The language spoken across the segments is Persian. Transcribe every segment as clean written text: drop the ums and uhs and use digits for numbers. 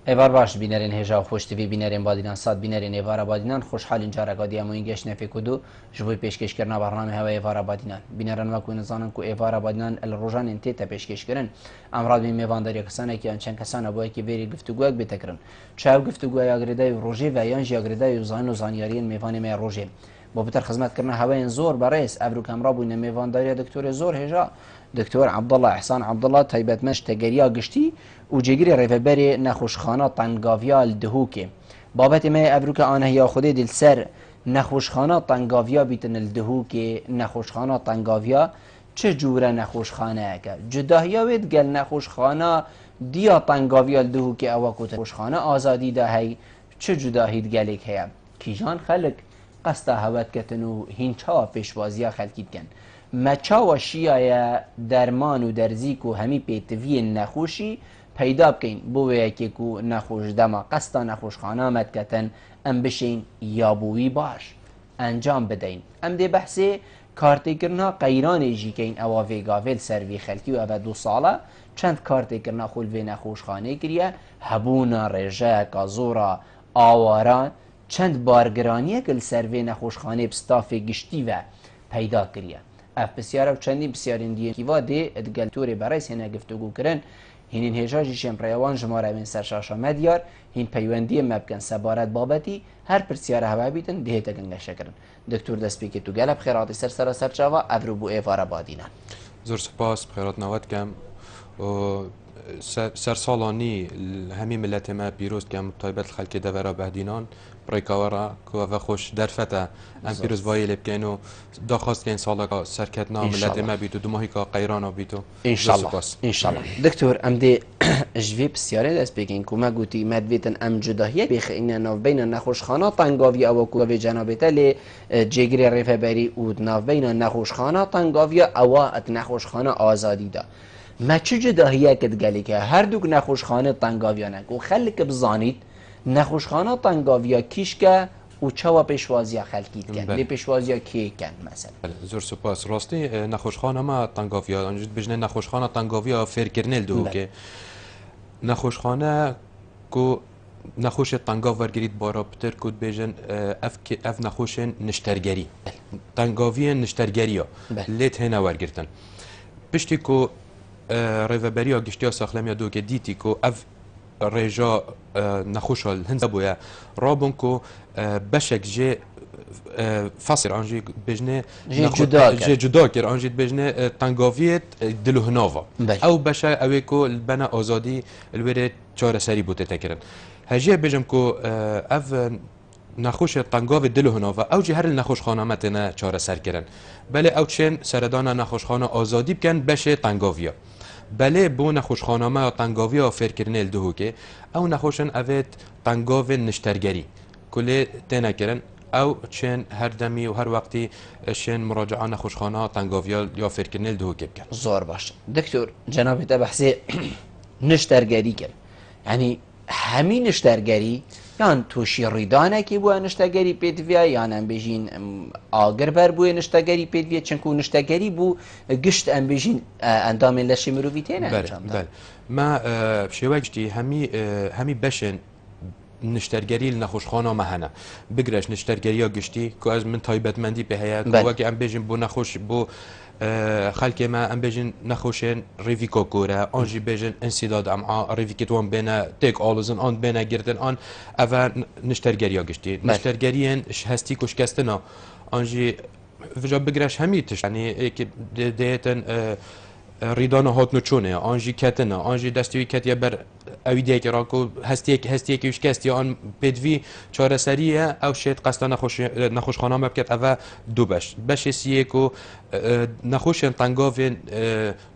ایوار باش بینرین هجا خوش تیوی بینرین بادینان ساد بینرین ایوار بادینان خوشحالین جارگادی اموین گشت نفی کدو جبوی پیشکش کردن برنامه هوا ایوار بادینان بینران وکو نزانن کو ایوار بادینان الروجان انتیتا پیشکش کردن امراض می میوانداری کسانی که چند کسان ابوی که ویری گفتگوک بتکرن چاو گفتگوی اگریدای روجی و یانجی اگریدای زان و زانیارین میوان می روجی با بتر خدمت کردن هوای زور برئیس ابرو کامرا بوین میوانداری دکتر زور هجا دکتر عبدالله احسان عبدالله تایبت مش تگریا گشتی و جگری ریفبری نخوشخانه تنگاویا الدهوکه بابت ما ابروک آنه یا خودی دل سر نخوشخانه تنگاویا بیتن الدهوکه نخوشخانه تنگاویا چه جوره نخوشخانه که جداهیا وید گل نخوشخانه دیا تنگاویا الدهوکه او کوت نخوشخانه آزادی ده هی چه جداهید گلیک هیا کیجان خلق قصد هوت کتن و هینچا پیشوازیا خلقید کن مچا و شیای درمان و درزیک و همی پیتوی نخوشی پیدا بکن بوه که کو نخوش دما قصد نخوش خانه مد کتن ام بشین یابوی باش انجام بدین ام ده بحثی کارتی کرنا قیران جی که این اواوی گاویل سروی خلکی و او 2 ساله چند کارتی کرنا خلوی نخوش خانه کریه هبونا رجا کازورا آواران چند بارگرانیه کل سروی نخوش خانه بستافی گشتی و پیدا کریه اف بسیار و چندی بسیارین دیگه کیوا ده ادگل توری برای سینه گفتگو کرن هینین هجاجی شمپریوان جماره من سرشاشا مدیار هین پیوندی مبکن سبارت بابتی هر پرسیار هوا بیتن ده تگنگ شکرن دکتر دسپی که تو گلب خیراتی سر سرچاوا افرو بو ایوارا بادینان زور سپاس بخیرات نوات کم سر سالانی همی ملت ما پیروز کم طایبت خلک دورا بهدینان برایکاورا که و خوش درفته ام پیروز وایل بکنو داخواست که این سالا سرکتنا ملت ما بیتو دو ماهی که قیرانا بیتو انشالله دکتر ام دی جوی بسیاره دست بگین که ما گوتی مدویتن ام جداهیه بیخ این ناف بین نخوشخانه تنگاوی او کوه جنابتا لی جگری ریفه بری اود ناف بین نخوشخانه تنگاوی او ات نخوشخانه آزادی دا ما چه جداهیه کد گلی که هر دوک نخوشخانه تنگاویانه و خلک بزانید نخوشخانه تنگاویا کیش که و چوا پیشوازی خلقید کن لی پیشوازی کی کن مثلا زور سپاس راستی نخوشخانه ما تنگاویا انجد بجنه نخوشخانه تنگاویا فیر کرنل دو که نخوشخانه کو نخوش تنگاو ورگرید بارا پتر کود بیجن اف نخوش نشترگری تنگاوی نشترگری لیت هنا ورگرتن پشتی کو ریوبریا گشتیا ساخلمیا دو که دیتی کو اف رجا نخوشال هنز بویا رابون کو بشک جه فصل آنجی بجنه جدا کر آنجی بجنه تنگاویت دلو هناوا او بشه اوی کو البنا آزادی الوره چهار سری بوده تکرن هجیه بجم کو اف نخوش تنگاو دلو هناوا او جه هر نخوش خانه متنه چهار سر کرن بله او چین سردان نخوش خانه آزادی بکن بشه تنگاویا بله بو نخوشخانه ما تنگاوی آفر کرنه الدهو که او نخوشن اوید تنگاو نشترگری کلی تینا کرن او چین هر دمی و هر وقتی شین مراجعه نخوشخانه تنگاوی یا فر کرنه الدهو که بکن زور باش دکتر جنابی تا بحثی نشترگری کن یعنی همین نشترگری یان توشی ریدانه که بو نشتگری پیدویا یان ام بجین آگر بر بو نشتگری پیدویا چنکو نشتگری بو گشت ام بجین اندام لشی مرویتین انجام داد. بله ما بشوجتی همی بشن نشترگری نخوشخانه مهنه بگرش نشترگری گشتی که از من تایبت مندی به هیا که وقتی ام بجین بو نخوش بو خلک ما ام بجن نخوشن ریویکو کوره آنجی بجن انسداد ام ریویکتوان بینه تک آلوزن آن بینه گردن آن اول نشترگری گشتی نشترگری هستی کشکستنا آنجی وجا بگرش همیتش یعنی که دیتن ریدان هات نچونه آنجی کتنا آنجی دستوی کتیا بر اویدی که راکو هستی که کستی آن بدوی چهار سریه او شید قصد نخوش خانه مبکت او دو بش سیه کو نخوش تنگاو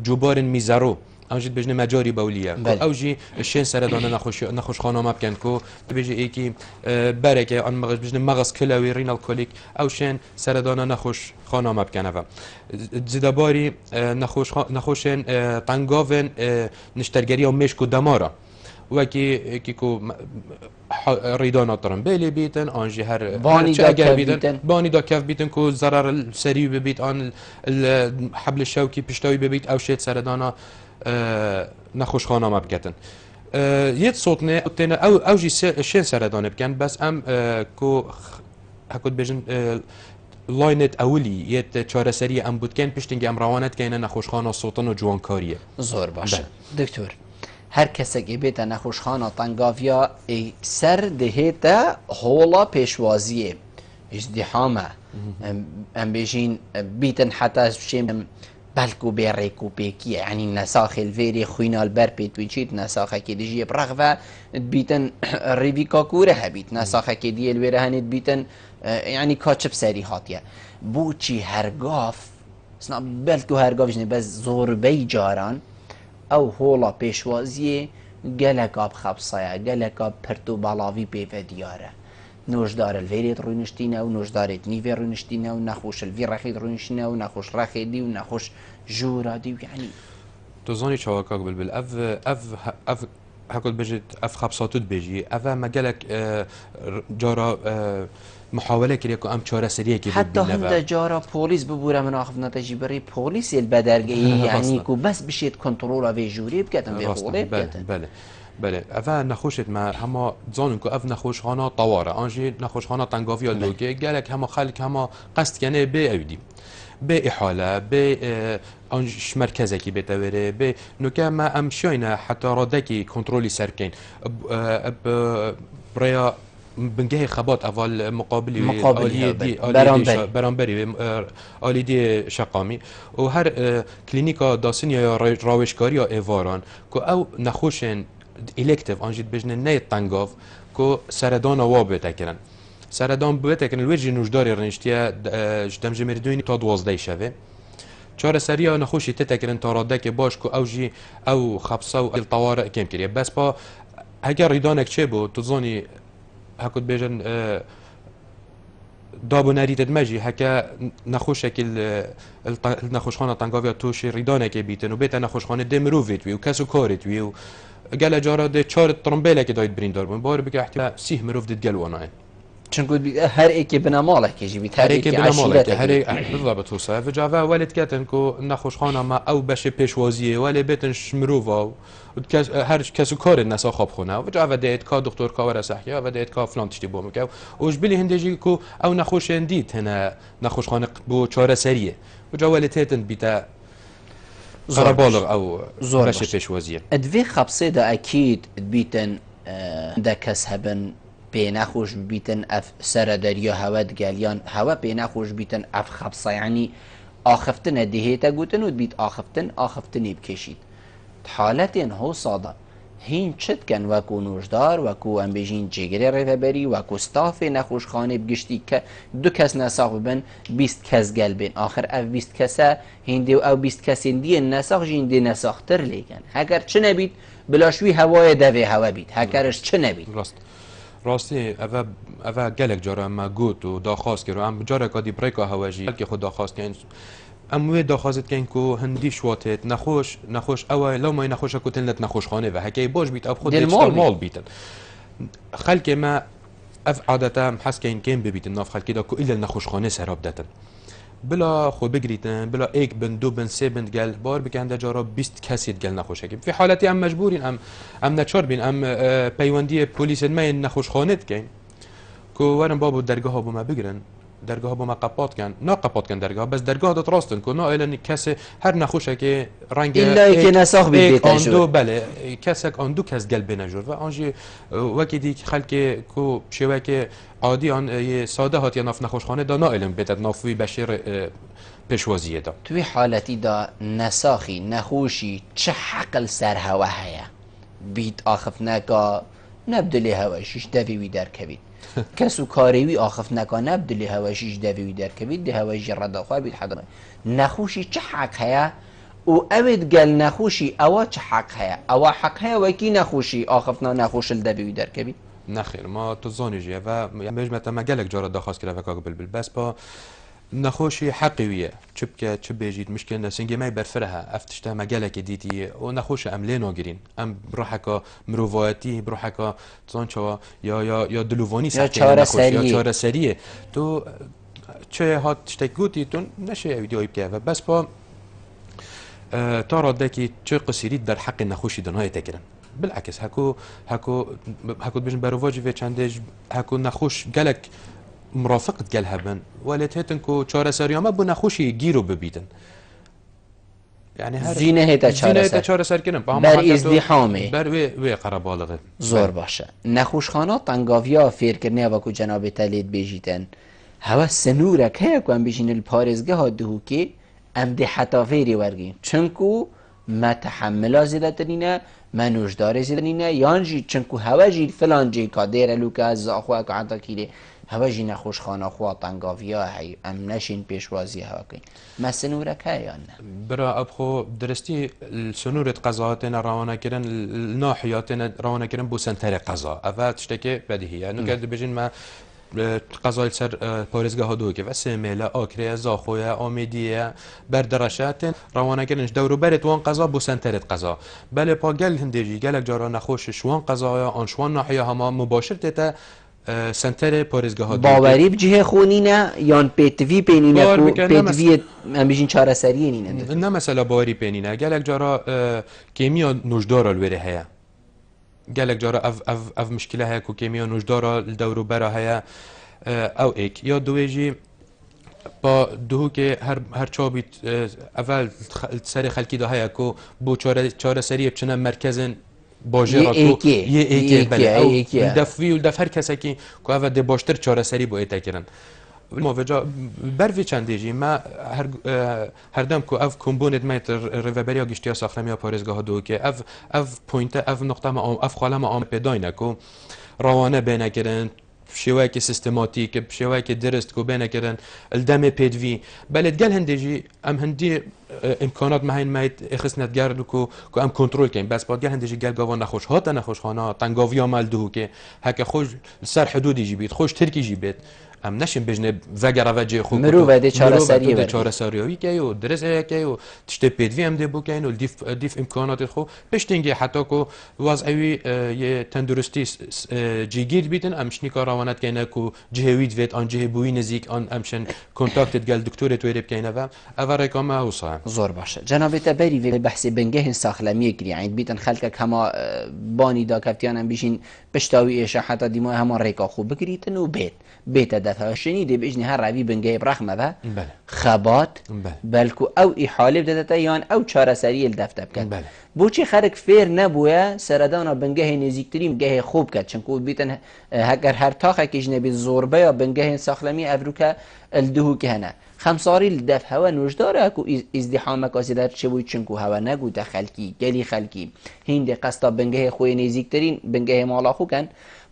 جوبار میزارو آنجید بجنه مجاری بولیه او جی شین سردانه نخوش خانه مبکن کو بجی ایکی برکه آن مغز بجنه مغز کلاوی رینال کولیک او شین سردانه نخوش خانه مبکن او زدباری نخوشن تنگاو نشترگری و مشکو دمارا وکی کو ریدانا ترنبیلی بیتن آنجی هر بانی دا کف بیتن کو ضرر سریع ببیت آن حبل الشوکی پشتوی ببیت او شید سردانا نخوش خانه مبکتن يد صوتنا تنا او جي شين سردان بكن بس ام كو هكود بيجن لاينت اولي يت چاره سری ام بود کن پشتینگ ام روانت کن نخوشخانه صوتن و جوانکاریه زور باشه دکتر هر کسی که بیت نخوشخانه تنگاویا سر دهیتا هولا پیشوازیه ازدحامه ام بیجین بیتن حتی شیم بلکو بیریکو بیکیه یعنی نساخ الفيري خوينا البر بيتويتشيت نساخه كي ديجي برغفه بيتن ريفيكا كوره هبيت نساخه كي دي الويره هنيت بيتن يعني كاتشب سري هاتيه بوچي هرگاف سنا بلکو هرگافش نه بس زور بي جاران او هولا پیشوازی گلک آب خبصایا گلک آب پرتو بالاوی پیو دیاره نوشدار الفيريت رونشتينا ونوشدارت نيفي رونشتينا ونخوش الفي رخيد رونشتينا ونخوش رخيدي ونخوش جورادي يعني تظني شواكاك بالبل اف هاكل بجد اف خبصاتود بيجي اف مجالك جارا محاوله كريا كو ام چاره سريه كي حتى هند جارا بوليس ببوره من اخذ نتاجي بري بوليس البدرگي يعني كو بس بشيت كنترول في جوري بكتن في خوري بكتن بله بله اول نخوشت ما هما زانون که اف نخوشخانه طواره آنجی نخوشخانه تنگاوی لوگه گلک هما خلق هما قصد کنه به اودی به احاله به آنش مرکزی که بتوره به نوکه ما امشاینه حتی رادکی کنترلی سرکین برای بنجه خبات اول مقابلی برانبری آلیدی شقامی و هر کلینیکا داسن یا راوشکاری یا ایواران که او نخوشن الکتیف آنجید بجنه نه تنگاف که سردان وابه تکرن سردان بوده تکرن الوجه نوشداری رنشتیه جدم جمردونی تا 12 شوه چهار سریا نخوشی تکرن تا راده که باش که او جی او خبصه و الطوارئ کم کریه بس با اگر ریدانک چه بود تظنی هكذا بيجن دابو نريد ماجي هكا نخوشك النخوشخانه طنقافيا توشي ريدانك بيتن وبيت نخوشخانه دمروفيت وي وكاسو كوريت وي قال جارا دي تشار ترمبيله كي دايت برين داربون بار بك احتمال سيه مروف ديت قالوانا چون هر ایکی بنا مالك يجي بيت هر ایکی بنا مالك هر بالضبط وصا فجافا ولد كاتن كو نخوشخانه ما او باش پیشوازیه ولی بيتن شمروفا هر کسو کار الناس خواب خونه و جا ودیت کا دکتر کا ور صحیح و ودیت کا فلان تشتی بوم که اوج بلی هندجی کو او نخوش اندیت هنا نخوش خانه بو چاره سریه و جا ولتتن بیتا زور بالغ او باش پیشوازیه ادوی خبصه دا اكيد بیتن دا کس هبن بيناخوش بيتن اف سر دريا هواد گاليان هوا بيناخوش بيتن اف خبصه يعني آخفتن دهيتا گوتن و بيت آخفتن بكشيد حالتين هو صادا هين چت كان وكو نوشدار وكو ام بيجين جيگري ريفبري وكو ستاف نخوش خانه بگشتي ك دو كس نساق ببن 20 كس قلبين آخر اف 20 كسا هندي او 20 كسين دي النساق جين دي نساق تر ليكن هكر چه نبيت بلاشوي هواي دوي هوا بيت هكرش چه نبيت راستی اوه گلک جاره اما گوت و داخواست کرد و ام جاره کادی بریکا هواجی که خود داخواست کن اموی داخواست کن که هندی شواتت نخوش اوه لو ما نخوش کتلنت نخوش خانه و هکی باش بیت اب خود مال بیتن خلک ما اف عادتا حس کن ببیتن ناف خلکی دا که ایل نخوش خانه سراب داتن بلا خو بگریتن بلا ایک بن دو بن سه بن گل بار بکنده جارا 20 کسی گل نخوشه که فی حالتی ام مجبورین ام نچار بین ام پیوندی پلیس ما نخوش خانت کن که ورن بابو درگاه ها بما بگرن درگاه ها بما قپات کن نا قپات کن درگاه بس درگاه دات راستن که نا ایلن کسی هر نخوشه که رنگ ایلا که نساخ بیت آندو بله کسک آندو کس گل بنجور و آنجی وکی دی خلک کو شوه که عادی آن ساده هات یا ناف نخوشخانه دا نائلم بیتد نافوی بشیر پیشوازیه دا توی حالتی دا نساخی نخوشی چه حقل سر هوا هیا بیت آخف نکا نبدلی هواشیش دویوی در کبید کسو کاریوی آخف نکا نبدلی هواشیش دویوی در کبید ده هواشی رداخواه بید حضر نخوشی چه حق هیا و اوید گل نخوشی اوا چه حق هیا اوا حق هیا وکی نخوشی آخفنا نخوش الدویوی در کبید نخیر ما تظانی جیه و مجمتا ما گلک جارا داخواست کرده وکاک بلبل بس با نخوشی حقیویه چه بکه چه بیجید مشکل نسنگی مای برفرها افتشته ما گلک دیتی و نخوش ام لینا گرین ام بروحکا مروایتی بروحکا تظان چوا یا دلووانی سختی یا چاره سریه تو چه هات تشتگوتی تو نشه ویدیوی بکه و بس با تا راده که چه قصیری در حق نخوشی دنهای تکرن بالعكس هكو بيجن برواجي في چندج هكو نخوش قالك مرافقة قال هبن ولت هتنكو چاره سرياما بو نخوشي گيرو ببيدن يعني هر زینه هتا چاره سر کنن بر ازدحامه بر وی قربالغه زور باشه نخوشخانه تنگاویا فیرکرنه وکو جناب تلید بیجیتن هوا سنورک هیا که هم بیشین الپارزگه ها دهو که ام ده حتا فیری ورگیم چنکو ما تحمل زیده ترینه ما نوشدار زیده ترینه یانجی چنکو هوا جی فلان جی که دیر لوکه از زاخوه که حتا کیره هوا جی نخوشخانه خواه تنگاویا هی ام نشین پیشوازی هوا کن ما سنورک هیا نه برا ابخو درستی سنورة قضاءاتنا روانه كرن الناحياتنا روانه كرن بو سنتر قضاء افات تشتكي بديهيه انه قاعد بيجين ما قضای سر پارێزگا هادووکە و سێمێلە ئاکرەیە زاخۆیە ئامێدیە بەردەڕەشاتن ڕەوانەکردنش دەوروبەرێت وان قەزا بۆ سنتەرێت قەزا بەلێ پاگەل هەندێژی گەلێک جاران نەخۆش شوان قەزایە ئان شوان ناحەیە هەما مباشر تێتە سنتر پارێزگا هادووکە باوەری بجهێ خۆنینە یان پێتوی پێنینە پێتوی ئەم بژین چارەسەریە نینە نه مەسەلا باوەری پێنینە گەلێک جارا کێمیا نوشدارە لێرە هەیە قالك جارا اف مشكله هيك وكيمياء نوجدارا الدوروبرا هيا او ايك يا دويجي با دهو که هر چابیت اول سر خلکی ده هيا کو بو چاره سری بچنه مرکزن باجرا کو یه ایکی بله او دفوی و دف هر کسی که اول ده باشتر چاره سری بو ایتا کرن ما وجا بروی چندیجی ما هر دم کو اف کمبونت میت ریوبریا گشتیا ساختمیا پارێزگاه دو که اف پوینت اف نقطه ما اف خاله ما ام پیداینه کو روانه بینه کردن بشويه سيستماتيك بشويه درست كو بينا كدن الدم بيدفي بلد قال هندجي ام هندي امكانات ما هين مايت خصنا تقارد كو ام كنترول كاين بس بعد قال هندجي قال قوا نخوش هات نخوش خانه طنقافيا مال دهو كي هكا خوش سر حدود يجيبيت خوش تركي يجيبيت ام نشین بجنه وگره وجه خوب مرو بده چاره سریه بده چاره سریایی که و درس که و تشت پیدوی هم ده بو کین و دیف امکانات خو پشتینگی حتی کو وضعی یه تندرستی جیگیر بیتن امشنی کار روانت کینه کو جهوید وید آن جه بوی نزیک آن امشن کنتاکت گل دکتور تویرب کینه و اول رقم اوصا زور باشه جناب تبری و بحث بنگه ساخلمی کری عید بیتن خلک کما بانی دا کفتیان هم بیشین پشتاوی اش حتی دیما هم ریکا خوب بگیریتن و بیت دفعه شنیده بإجني هالرعبي بنجاي برحمة ذا خبات بلكو أو إحالة بدأت يان أو شارة سرية الدفتة بكت بوشي خارج فير نبويا سردانا بنجاه نزيكتري بنجاه خوب كت شنكو بيتن هكر هر تاخة كجنة بالزوربة يا بنجاه ساخلمي أفروكا الدهو كهنا خمساري الدفع هوا نوجداره اكو ازدحام مكاسدات شبوي چنكو هوا نگو دخلكي گلي خلكي هند قسطا بنجاه خوي نزيكترين بنجاه مالا خو كان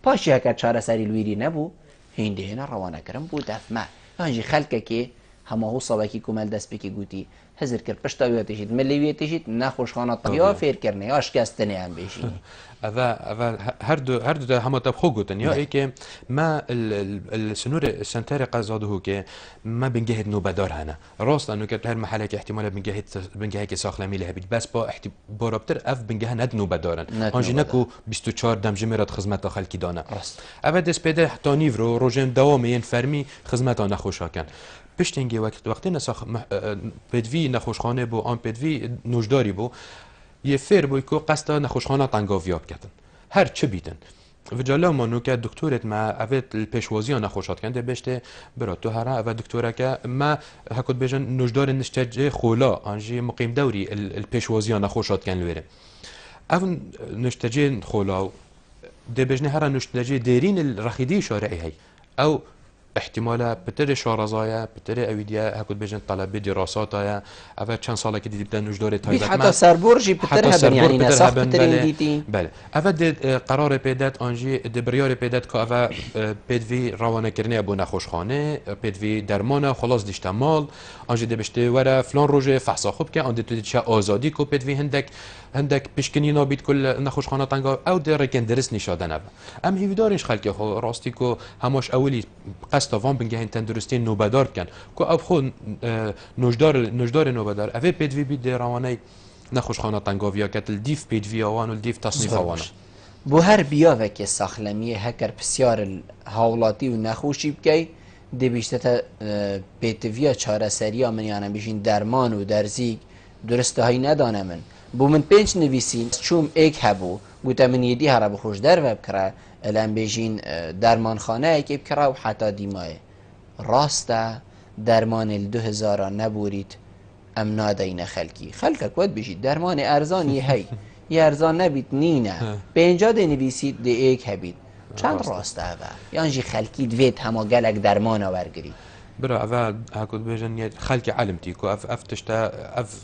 پاشي هكر شارة سري الويري نبو هنده هنا روانه کرم بود دفمه هنجی خلکه که همه هو صباکی کمال دست بکی گوتی هزر کرد پشتاویه تشید ملیویه تشید نخوشخانه طبیعه فیر کرنه یا اشکستنه هم بشینی اول هر دو همه تب خو گوتن یا ای که ما السنور سنتر قزاده که ما بنجهد نوبدار هنا راست انه که هر محله که احتمال بنجهد که ساخلمی له بید بس با رابطر اف بنجه ند نوبدارن آنجی نکو 24 دم جمرات خدمت خلکی دانه اول دست پیدا تانیو رو روزم دوام این فرمی خدمت آن خوشا کن پشتینگی وقتی نساخ پدوی نخوشخانه بو آن پدوی نوجداری بو یه فیر بوی که قصد نخوشخانه تنگاویاب کردن هر چه بیتن و جالب مانو که دکترت ما اول پیشوازی نخوشات کنده بشته برات تو هر اول دکتره که ما هکود بجن نوجدار نشتجه خولا آنجی مقیم دوری الپیشوازی نخوشات کن لوره اول نشتجه خولا ده بجنه هر نشتجه دیرین الرخیدی شارعی هی او احتمالا بتر شارزايا بتر اويديا هكود بيجن طلب دراساتايا اول چند ساله که دیدن نوجدار تایبت حتى سربورجي بتر هبن يعني نسخ بتر ديتي بله اول قرار پیدات انجي دبريار پیدات که اول پدوی روانه کرنه ابو نخوشخانه پدوی درمان خلاص دیشتمال انجي دبشته ورا فلان روزه فحصا خوب که اند تو چه آزادی کو پدوی هندك بشکنی نابید کل نخوشخانه تنگا او در کن درس نشادن ام هیویدارش خلک خو راستی کو هماش اولی قصد وان بنگه تندرستی نوبدار کن کو اب خو نوجدار نوبدار اوی پدوی بید روانه نخوشخانه تنگاویا کتل دیف پدوی آوان و دیف تصنیف آوان بو هر بیاوه که ساخلمیه هکر بسیار هاولاتی و نخوشی بکی دی بیشتر پدویا چاره سریا من یعنی بیشین درمان و درزیگ درسته های ندانه من بۆ من 5 نویسین چوم ئێک هەبوو گوتە من یدی هەرە بخۆش دەرە بکرا ئەلان بێژین دەرمانخانەیەکی بکرا و حتا دیمایە ڕاستە دەرمانی 2000 نەبووریت ئەم نادەینە خەلکە کوت بژیت دەرمانی ئەرزانی هەی یارزان نەبیت نینە 50 دەنویسیت دێ ئێک هەبیت چەند ڕاستە بە یانژی خەلکی دوێت هەمە گەلێک دەرمانە وەرگری برا ئەە هاکوت بێژن خەلکی علمتی کو ئەف تشتا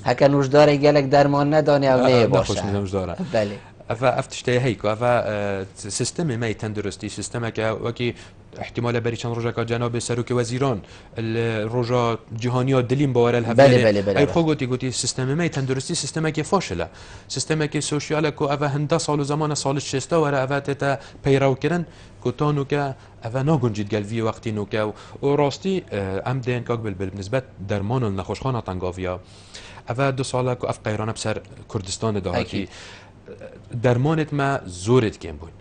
هەکە نوشدارێک گەلێک دەرمان نەدانێ ئەو نەیە باشە بەێ ئەف تشتەیە هەی کو ئەە سیستمی مای تەندروستی سیستمەکە وەکی احتمال بری چند روزا که جناب سروک وزیران روزا جهانیات دلیم باور الهفته ای خو گوتی سیستم می تندرستی سیستمی که فاشله سیستمی که سوشیال کو اوه هنده سال و زمان سال 60 وره اوه تا پیرو کردن کوتانو که اوه ناگنجید گلوی وقتی نو که و راستی ام دین که بالنسبت درمان النخوشخانه تنگاویا اوه 2 ساله که اف قیرانه بسر کردستان دهاتی درمانت ما زورت کم بود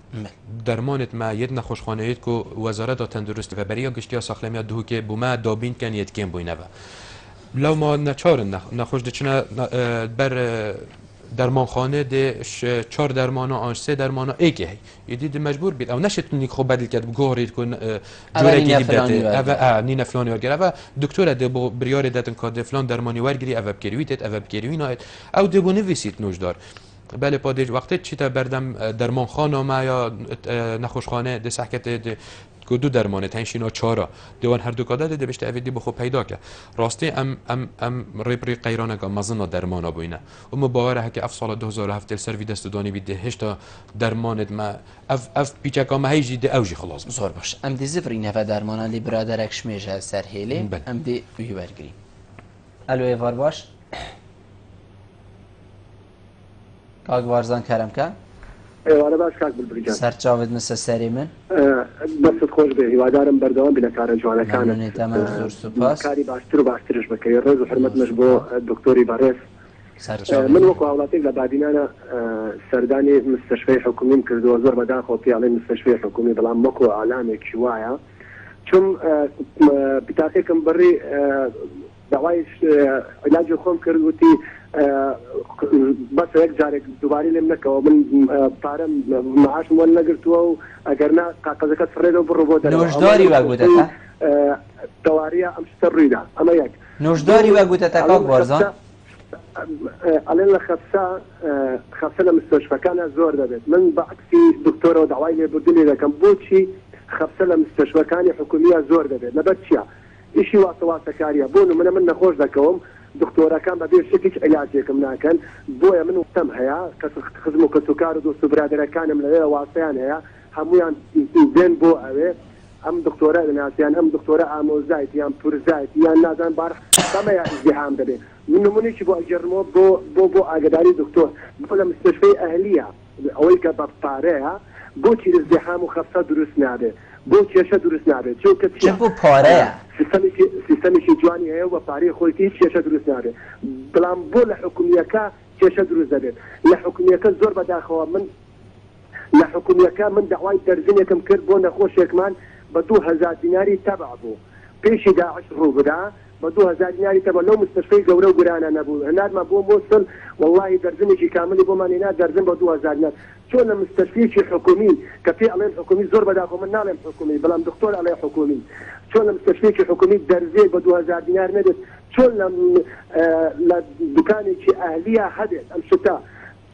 درمانت ما یه نخوشخانه‌ای که وزارت تندرستی و برای گشتی ساخلمی دهو که بوما دابین کن یه کم بوینه و لو ما نچارن نخوش دچنا بر درمانخانه ده 4 درمانا آن 3 درمانا ایکه هی دید مجبور بید او نشتونی خوب بدل کرد گوهرید کن جوری که دیبته نی نفلانی ورگره و دکتر ده با بریار دادن کاد فلان درمانی ورگری او بکریویت او بکریوینایت او ده بونه ویسیت نوشدار بله پادیج وقتی چی تا بردم درمان خانه ما یا نخوشخانه ده سحکت که 2 درمانه تنشینا 4 دوان هر دو کاده ده بشته اویدی بخو پیدا که راستی ام ریپری قیرانه که مزنا درمانا بوینه و مباوره که اف سال 2007 سروی دست دانی بیده هشتا درمانت ما اف پیچکا ما هیجی ده اوجی خلاص زور باش ام دی زفرین هفه درمانا لی برادرک شمیشه سر هیلی ام دی ویورگری الو ایوار باش کاک وارزان کرم که ایواره باش کاک بلبری جان سرچاوت مثل سری من بس خوش به هیوادارم بردوام بینه کار جوانه کانه ممنونیت من زور سپاس کاری باشتر و باشترش بکی رز و حرمت مش بو دکتوری بارس سرچاوت من وکو اولاتیک لبادینانا سردانی مستشفی حکومیم کرد و زور بدان خوطی علی مستشفی حکومی بلام مکو اعلامی کشوایا چون بتاقیکم بری دوایش علاج خوم کرد و تی بس یک جارێک دووباری لێم نەکەوە من پارەم معاشم وەل نەگرتووە و ئەگەر نا قاقەزەکەت فڕێدەوە بڕۆ بۆ نۆژداری وەگوتەتە دەواریە ئەم شتە ڕوویدا ئەمە یەک نۆژداری وەگوتەتە کاک وارزان ئەڵێن لە خەفسە لە مستەشفەکانە زۆر دەبێت من بەعکسی دکتۆرەوە داوای لێبوردنی دەکەم بۆچی خەفسە لە مستەشفەکانی حکومیە زۆر دەبێت لەبەر چییە ئیشی واسەواسەکاریە بۆ نمونە من نەخۆش دەکەوم دکتۆرەکان بەبێ شتێک علاجێکم ناکەن بۆیە من وتم هەیە کەس خزم و کەسوکار و دۆست و برادەرەکانم لەوێ واسەیان هەیە هەمویان دێن بۆ ئەوێ ئەم دکتۆرە ناسیان ئەم دکتۆرە ئامۆزایت یان پورزایت یان نازان بار بەمەیە ئیزدیهام دەبێت من نمونێکی بۆ ئەگەڕمەوە بۆ ئاگداری دکتۆر بۆ لە مستەشفەی ئەهلیە ئەوەی کە بە پارەیە بۆچی ئیزدیهام و خەفسە دروست نابێت بۆ کێشە دروست نابێت چ بۆ پارەیە سیستەمێکی جوانی هەیە و پارەی خۆی هیچ کێشە دروست نابێت بەڵام بۆ لە حکومیەکە کێشە دروست دەبێت لە حکومیەکە زۆر بەداخەوە من لە حکومیەکە من داوای دەرزنێکم کرد بۆ نەخۆشێکمان بە 2000 دیناری تەبع بوو پێشی داعش ڕوو بدا بە 2000 دیناری تەبع لەو مستەشفەی گەورە و گورانە نەبوو هەنارمان بۆ مۆسڵ واللهی دەرزنێکی کاملی بۆمان هێنا دەرزن بە 2000 دینار چۆن لە مستەشفیەکی حکومی کە پێی ئەڵێن حکومی زۆر بەداخەوە من ناڵێم حکومی بەڵام دکتۆر ئەڵێ حکومی چۆن لە مستەشفیەکی حکومی دەرزێ بە 2000 دینار نەبێت چۆن لە دوکانێکی ئەهلیە هەبێت ئەم شتە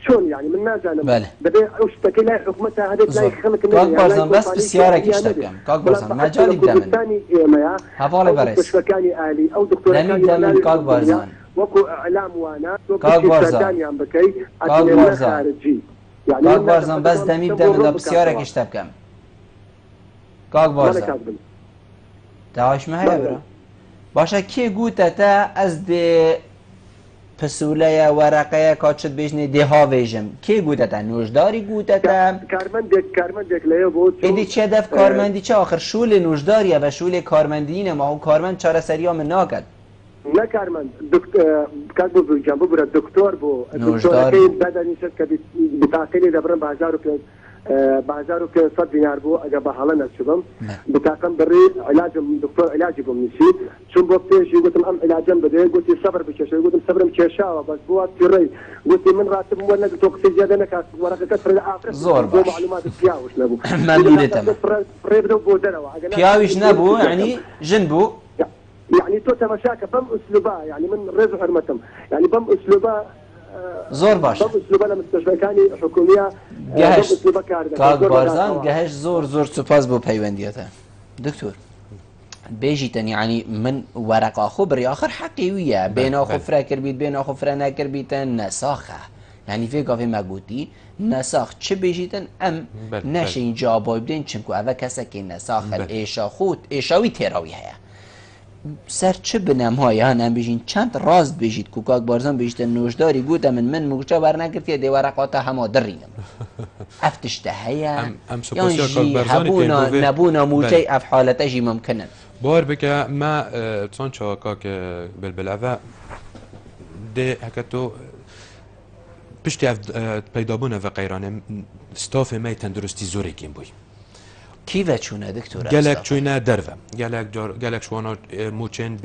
چۆن یعنی من نازانم دەبێت ئەو شتەکەی لای حکومەتە هەبێت لای خەڵک بەس پرسیارێکی شتە بکەم کاک بارزان مەجالی بدەمن ئێمەیە هەواڵێ بەڕێز مستەشفەکانی ئاهلی ئەو دکتۆرەکانی کاک بارزان وەکو ئەعلام وانە کاک بارزان دانیان بکەی خارجی کاک بارزان بەس دەمی بدەمەدا پرسیارێکی شتە بکەم کاک بارزان داواشمە هەیە برا باشە کێ گوتەتە ئەس دێ پسوولەیە وەرەقەیە کاچت بێژنێ دێهاوێژم کێ گوتەتە نۆژداری گوتەتە کارمەندێک لەیە بۆ ئیدی چێ دەف کارمەندی چه آخر شولێ نۆژداریە بە شولێ کارمەندینە ما و کارمەند چارەسەریە من ناکەت نه کارمەند کاک بۆ ببرە دکتۆر بۆ دکتۆرەکەی بەدەنیشت کە بتاقیلی دەبرن بە 1500 بازار که 100 دینار بو اگه به حالا نشدم بتاقم بری علاجم دکتر علاجی بمنیسی چون بوتیش گفتم ام علاجم بده گفتی صبر بکش گفتم صبرم کشا بس بو تیری گفتی من راتب ولا توقف زیاده نکاس ورقه کسر عافیت زور باش معلومات پیاوش نبو ممنونتم فريبدو بودروا پیاوش نبو يعني جنبو يعني تو تماشاك بم اسلوبا يعني من رزق حرمتهم يعني بم اسلوبا زور باش بم اسلوبا لمستشفى كاني حكوميه گهش کاک بارزان گهش زور سپاس بو پیوندیته دکتور بيجيتن يعني من ورقة خبري آخر حقيوية بين أخو فراكر بيت بين أخو فراناكر بيتن نساخة يعني في قافي مقبوتي نساخ چه بيجيتن ام نشين جابوي بدين چنكو اوه كساكي نساخ الاشا خود اشاوي تيراوي هيا سر چه بنام های هن هم بیشین چند راست بیشید کوکاک بارزان بیشتر نوشداری بود من مگوچا برنگرد دی ورقات همه درینم افتشته هیا یعنی هبونا نبونا موجی اف حالتشی ممکنن بار بکه ما تون چا کاک بلبل اوه ده هکتو پشتی پیدا بونه و قیرانه ستاف می تندرستی زوری کیم بوی كيف تشونا دكتور؟ قالك تشونا درفة قالك شوانا موچين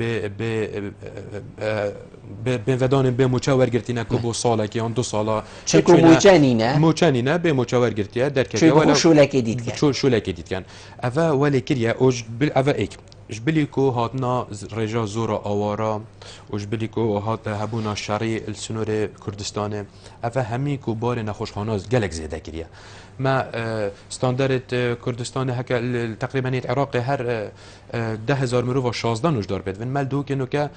بين فدان بين مشاور قرتينا كوبو صالة كيان 2 صالة شكو موچانينا بين مشاور قرتيا دركة شو شو لك ديت كان شو لك ديت كان أفا ولا كريا أوج بال أفا إيك جبليكو هاتنا رجا زورا أوارا وجبليكو هات هبونا الشرعي السنوري كردستان أفا هميكو بار نخوشخاناز قالك زيادة كريا ما ستاندرد كردستان هكا تقريبا العراق هر 10,000 مرو و 16 نوش دار بد مال دو كنو که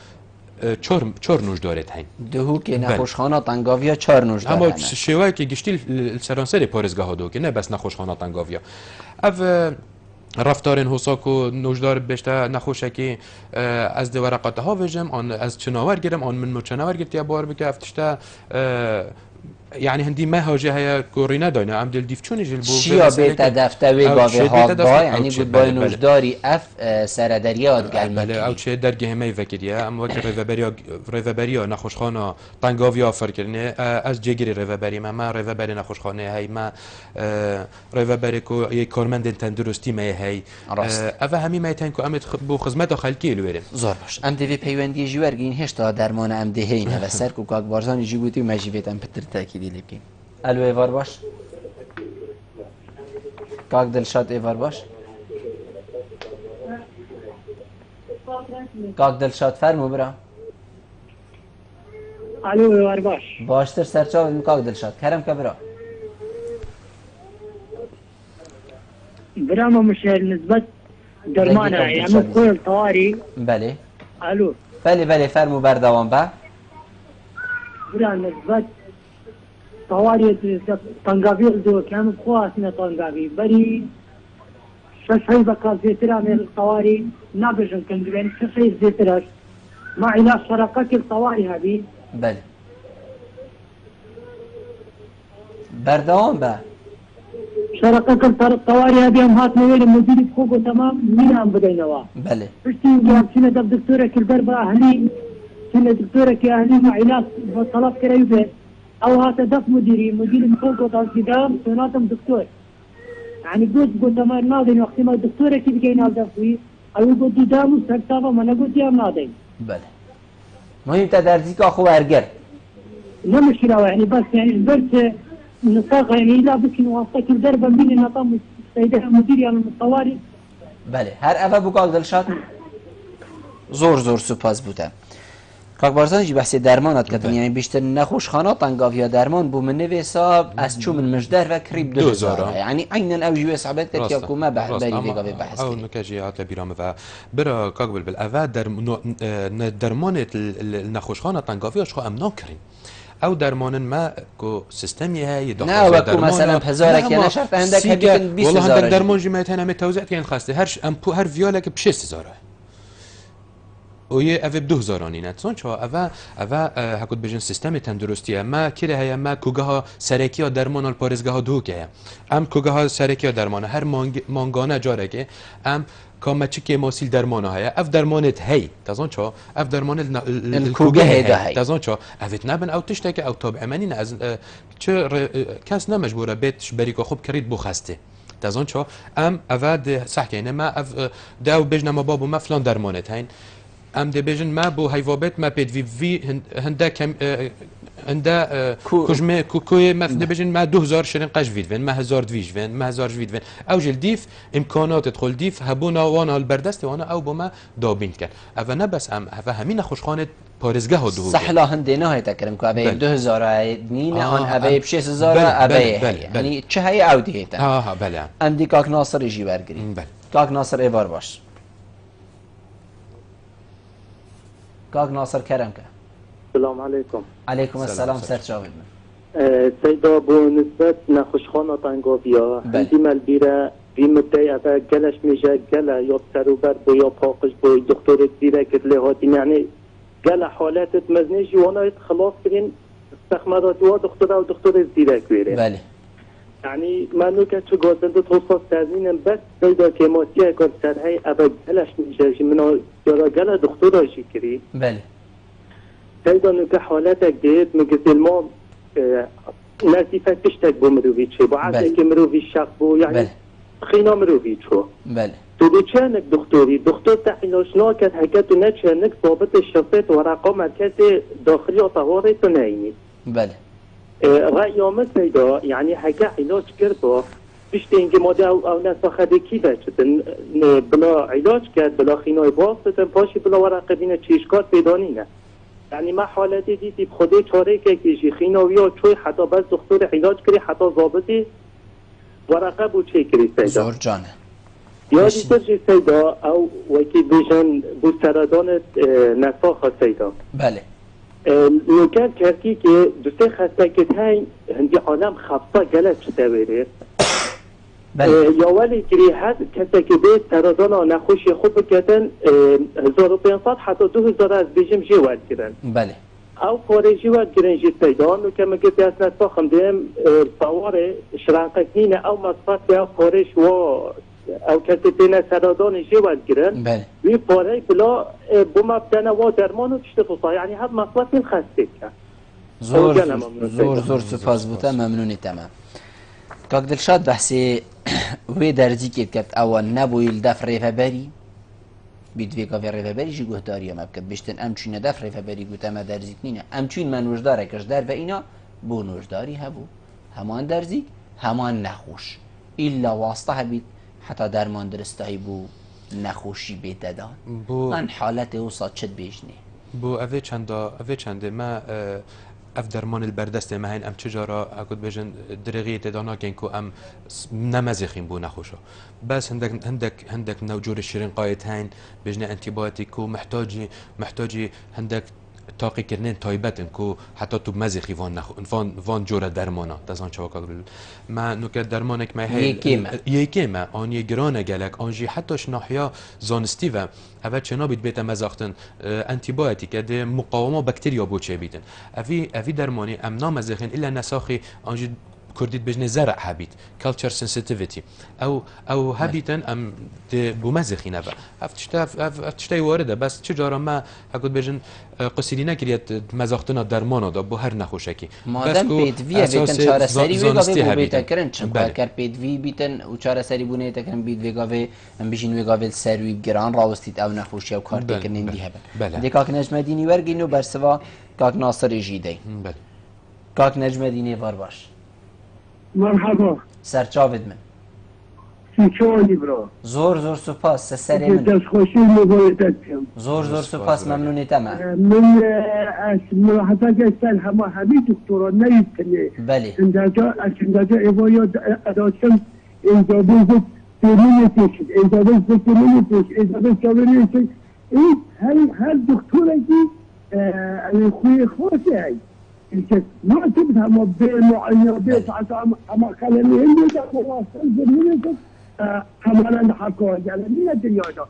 4 نوش دارد هين دهو که نخوشخانه تنگاویا 4 نوش دارد اما شوای که گشتی السرانسر پارزگاه دو که نه بس نخوشخانه تنگاویا اف رفتارن حساکو نوشدار بشته نخوشه که از دو ورقات ها وجم آن از چناور گرم آن من چناور گرتی بار بکه افتشته يعني هندي ما هاجي هيا كورينا داينا عم دل ديفچوني جل بو شيا بيتا دفتوي باوي هاد با يعني بود باي نوشداري اف سردريات قال بله او چه درگه همه وکریه ام وقت ریوبریا نخوشخانه تنگاویا فرکرنه از جگری ریوبری ما ریوبری نخوشخانه هی ما ریوبری کو یک کارمند تندرستی ما هی اف همي ما تن کو ام بو خدمت خلقی لوریم زور باش ام دی پیوندی جوارگین هشتا درمان ام دی هین و سر کو کاک بارزان جیبوتی مجیبت ام پتر تاکید لیبکین الو ایوار باش کاک دلشاد ایوار باش کاک دلشاد فرمو برا الو ایوار باش باشتر سرچاو کاک دلشاد کرم که برا برا ما مش نسبت درمانه يعني كل طواري بله الو بله فرمو بردوام با برا نسبت طواري تنقابي دو كان خواسنا تنقابي بري شيء بقى زيترا من الطواري نابجن كان بين شيء زيترا مع علاج شركات الطواري هذه بله بردوام با شركات الطواري هذه هم هات نويل مدير فوق تمام مين عم بدينوا بله بشتي جاب سنه دكتوره كل ضربه اهلي سنه دكتوره كاهلي مع علاج طلب كريبه او هذا دف مدير فوق القدام سناتم دكتور يعني قلت ما ناضي وقت ما الدكتوره كيف جاينا دفوي او قلت دامو سكتابه ما نقول يا ناضي بله مهم تدرزيك اخو ارجر لا مشكله يعني بس يعني برت نطاق يعني لا بك واسطه الضربه بين نظام سيدها مدير الطوارئ بله هر اوه بوکاک دلشاد زور سپاس بوده کاک بارزان جی بحث درمانات کردن یعنی بیشتر نخوشخانه تنگاویا درمان بو من نویسا از چو من مجدر و کریب 2000 يعني عينا او جوي صعبت كي يكون ما بري فيغا بحث او نكاجي عطا بيرام و برا كاك بل اوا درمان النخوشخانه تنگاویا شو امنا كريم او درمان ما کو سیستمی هی داخل نه درمان مثلا هزار که نشرت عندك هديك 20000 والله عندك درمان جمعيت هنا متوزع كاين خاصه هر امبو هر فيولا ب 6000 اوی اوه بدو هزارانی نه چون چه اوه هکود بجن سیستم تندرستیه ما کره هیا ما کوگاه سرکی درمان الپارزگاه دو که ام کوگاه سرکی درمان هر مانگانه جاره که ام کام چیکه ماسیل درمان های اف درمانت هی تازان چه اف درمان الکوگه هی تازان چه افت نبن او تشته که او طبع منی نه از چه کس نمجبوره بیتش بریکو خوب کرید بخسته تازان چه اواد صح که ما اف داو بجنا ما بابو ما فلان درمانت هین ام دی بجن ما بو هیوابت ما پید وی هنده کم هنده کجمه کوی ما دی بجن ما 2000 شرین قش وید وین ما 1000 دویج وین ما 1000 وید وین او جل دیف امکانات تدخل دیف هبونا وانا البردست وانا او بما دابین کن اوا نه بس ام اوا همین خوشخانه پارزگاه دو صح لا هندی نه هی تکرم که اوی 2000 نین آن اوی 6000 اوی یعنی چه هی او دیه تا بله ام دی کاک ناصر جی برگری کاک ناصر ایوار باش کاک ناصر کرم که السلام علیکم. علیکم السلام سرچاوید من سیدا با نسبت نخوشخانه تنگاویا هندی ملبیره بی مدعی اوه گلش میشه گله یا سروبر بو یا پاقش بو دکتر دیره کدله هاتیم یعنی گله حالتت مزنیشی وانا خلاص کرین استخمارات و دکتر دیره کویره بله یعنی منو که چه گازنده توصف ترمینم بس سیدا که ماسیه کار سرهی اوه گلش میشه منو یارا گله دکتر هاشی کری بله سيدا که حالتك ديت مقتل ما نزيفة تشتك بو مروفي چه بو عزيك مروفي شق بو يعني خينا مروفي چو بله تو دي چانك دكتوري دكتور تحيلاشنا كد حكاتو نچانك ضابط الشفات ورقا مركز داخلي وطهاري تنايني بله رأيام سيدا يعني حكا علاج كربا بشت اینکه ماده او نساخده کی بچتن بلا علاج کرد بلا خینای باستن پاشی بلا ورقه بینه چیشکار پیدانینه یعنی ما حالتی دیدی خودی چاره که کشی خیناویا چوی حتی بس دکتر علاج کری حتی ضابطی ورقه بو چه کری سیدا زور جانه یا دیگر جی سیدا او وکی بیشن بو سردان نساخ سیدا بله نوکر کرکی که دوسته خسته که تاین هندی عالم خفتا گلت چه دویره یا ولی کری هر کسی که به سرطان نخوشی خوب بکتن 1500 حتی 2000 از بیجم جی ورد کرن بله او پارجی ورد کرن جی سیدان و که مگه بیاس نساخم دیم سوار شرانقکنین او مصفت بیا پارش و او کسی بین سرطان جی ورد کرن بله وی پاره بلا بمبتن و درمان و تشت فصا یعنی هم مصفت خسته کن زور سپاس بوده ممنونی تمام کاک دلشاد بحثی وی درزی کرد اول نبویل دف ریفبری بید وی کافی ریفبری جی گهداری هم بکد بشتن امچین دف ریفبری گوت اما درزیک نینه امچین من وجداره کش در و اینا بو نوجداری هبو همان درزیک همان نخوش ایلا واسطه هبید حتی درمان درستایی بو نخوشی بیت دادن من حالت اوصاد چد بیجنی بو اوه چنده ما اف درمان البردست ما هین ام چجارا اكود بجن درغيه تدانا كن كو ام نمزخين بو نخوشا بس هندك نوجور شيرين قايت هين بجن انتيبيوتيك محتاجي هندك تاقی کردن تایبت انکو حتی تو مزخی وان جور درمانا دزان چه وکا ما نکرد درمانک ما یکی ما آن یه گرانه گلک آنجی حتی شناحیا زانستی و اول چنا بیت مزاختن انتیبیوتیک ده مقاومه باکتریا بوچه بیتن اوی درمانی ام نامزخین الا نساخی آنجی كرديت بجنة زرع هابيت culture sensitivity او هابيتن ام بمزخي نبا افتشتاي وارده بس چجارا ما هكود بجن قصيرينا كريت مزاختنا درمانا دا بو هر نخوشكي مادام بيت وي بيتن چاره سري ويغا بيتا كرن چنقا كر بيت وي بيتن و چاره سري بونه تكرن بيت ويغا ام بيجين ويغا سروي گران راوستيت او نخوشي او كار تكرن دي هبا دي كاك نجم ديني ورگينو برسوا كاك ناصر جيدي كاك نجم ديني وار باش مرحبا سرچاوید من سیچوانی برا زور سپاس سری من دست خوشی مبارکتیم زور سپاس ممنونیتم من از ملاحظات استل همه دکتران نیستنه بله اندازه ایوایا اداشتم انجابه زد درون پیشید انجابه زد درون پیشید انجابه شاوری پیشید این هر دکترکی خوی خاصه هست ما تبت هم بمعينة بيت أما خلني هندي ده مواصل زميلي كمان أنا حكوا يعني من الدنيا ده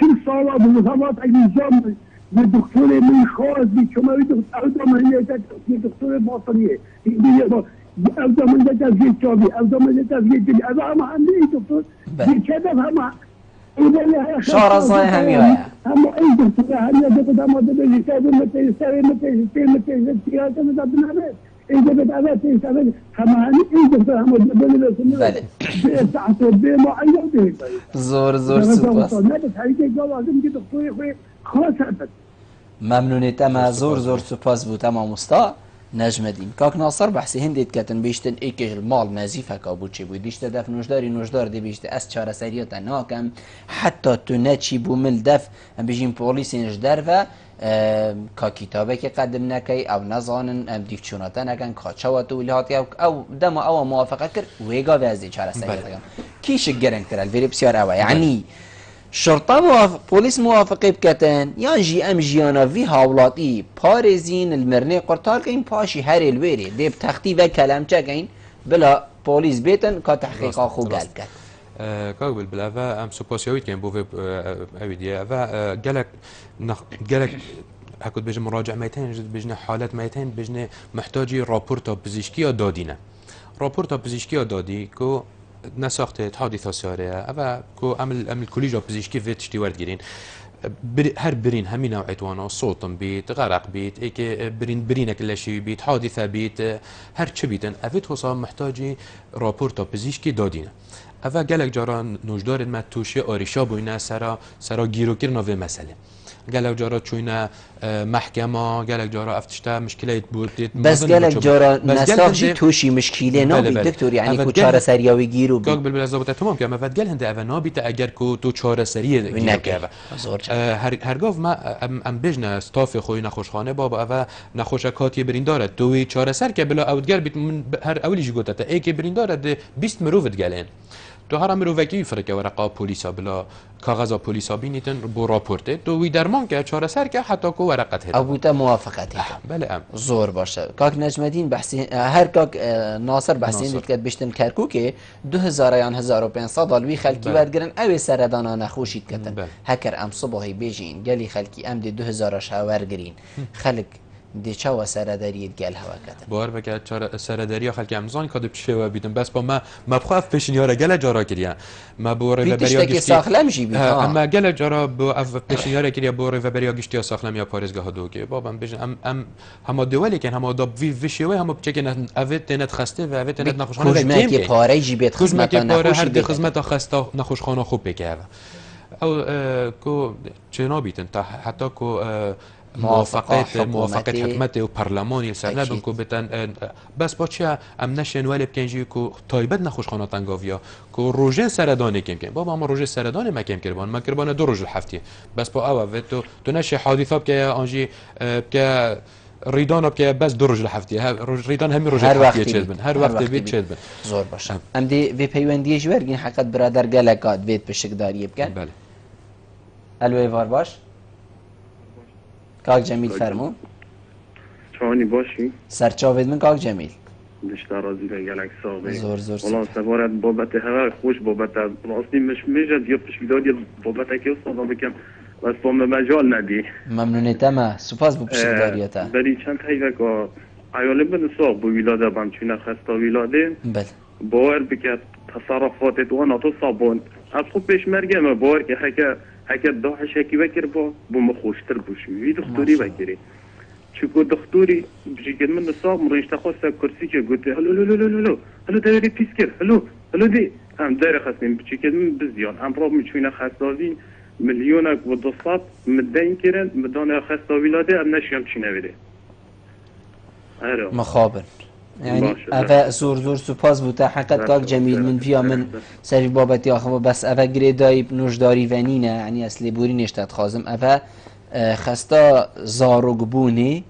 كل صلاة بمثابات أجزام الدكتور من خاص بكما أبدا من الدكتور الباطنية أبدا من التفجير الشعبي أبدا من التفجير الجديد أبدا ما عندي دكتور كذا فما شعر صاي هم يا هم أي دكتور هم يدكتور هم متى إذا بدأت تستعمل كمان إذا فهم الدبلة بله تعطي بما عيوده زور سپاس ممنونی تما زور سپاس بود تمام مستا نجم دین کاک ناصر بحثی هندید کتن بیشتن ایکش المال نزیفه که بود چی بود دیشت دف نوشدار دی بیشت از چاره سریعتا ناکم حتی تو نچی بو مل دف هم بیشین پولیس نجدر و که کتابه که قدم نکی او نزانن ام دیفچوناتا نکن کاچواتو ولیهاتی او دم او موافقه کرد ویگا وزی چاره سریعتا کیش گرنگ تر الویری بسیار اوه یعنی شرطه پلیس موافقه بکتن یا جی ام جیانا وی هاولاتی پارزین المرنه قرطال که این پاشی هر الویری دیب تختی و کلم چه که این بلا پلیس بیتن که تحقیقا خوب گلب کت کاغبل بلا ام سپاسیویت که بوفه اویدیه و گلک هکود بجن مراجع میتین بجن حالت میتین بجن محتاجی راپورتا پزشکی دادینه راپورتا پزشکی دادی که نساخت حادثه سیاره و کو عمل کلیجا پزشکی ویتشتی ورد گیرین هر برین همین نوعیت وانا صوتم بیت غرق بیت ای که برینک لشی بیت حادثه بیت هر چه بیتن اوید حساب محتاجی راپورتا پزشکی دادینه اول گلک جاران نوجدار ما توشی آریشا بوینه سرا گیرو کرنا و مسئله گلک جارا چوینه محکمه گلک جارا افتشته مشکلات بود بس گلک جارا نساخی توشی مشکلی نبید دکتور یعنی کو چاره سریاوی گیرو بید بل بل ضابطه تمام که مفاد گل هنده اول نابیت اگر کو تو چاره سریه نکه هرگاه ما ام بجنه استاف خوی نخوشخانه بابا اول نخوشکاتی برین دارد توی چاره سر که بلا اودگر بیت هر اولی جی گوتته ای که برین دارد 20 مروفت گلین تو هر امرو وکی فرقه ورقه پلیسا بلا کاغذ پلیسا بینیتن بو راپورته تو وی درمان که چاره سر که حتی کو ورقت هست ابوتا موافقتی بله ام زور باشه کاک نجمدین بحثی هر کاک ناصر بحثین دید که بشتن کرکو که 2000 یا 1500 دالوی خلکی ورگرن اوی سردانا نخوشید کتن هکر ام صبحی بیجین گلی خلکی ام دی 2000 شاور گرین خلک دی چه سرداریت گل هوا کتن بار بکه سرداری خلک امزان کادو پیشه و بیدم بس با ما بخواف پیشنیار گل جارا کریه ما بوره و بریا گشتی ساخلم جی بی اما گل جارا با پیشنیار کریه بوره و بریا گشتی ساخلم یا پارزگاه دو که بابا بجن ام هم دولی که هم داب وی شوی هم بچکن اوت نت خسته و اوت نت نخوشخانه و که پاره جی بیت خدمت نخوش هر دی خدمت خسته نخوشخانه خوب بکه او کو چنابیتن تا حتی کو موافقت حکمت و پارلمانی سرنبن کو بتن بس باچه ام نشن ولی بکنجی کو تایبت نخوشخانه تنگاویا کو روزه سردانه کم کن بابا ما روزه سردانه ما کم کربان ما کربان 2 روز هفته بس با او تو نشه حادثه که آنجی که ریدان که بس 2 روز هفته ریدان همین روز هفته چیز بن هر وقت بیت چیز بن زور باشه ام دی وی پیوندی جورگین حقیقت برادر گلکات بیت بشک داری بکن بله الوی وار باش کاک جمیل فرمون چانی باشی سرچاوید من کاک جمیل دشت رازی گلک ساقی زور والله سوارت بابت هوا خوش بابت راستی مش میجد یا پشکداری بابت که اصلا بکم بس با مجال ندی ممنونی تمه سپاس بو پشکداریتا بری چند تایوه که ایاله من ساق بو ویلاده بام چونه خستا ویلاده بله باور بکت تصرفات وانا تو صابون از خوب پیش مرگم باور که هکر داعش هکی بکر با مخوشتر بوشی وی دختوری بکری چکو دختوری بجیگن من نصاب مرینشتا خواسته کرسی که گوته هلو دایری پیس کر هلو دی هم دایره خواستیم بجیگن من بزیان هم راب میچوینه خستاوین ملیونک و 200 مدین کرن مدانه خستا ویلاده هم نشیم چی نویده مخابن يعني أفا زور سپاس بوده حقیقت کاک جمیل من فيها من سری بابتی آخوا بس أفا گریدای نوشداری ونینه يعني اصلی بوری نشتت خازم أفا خستا زاروگ بونی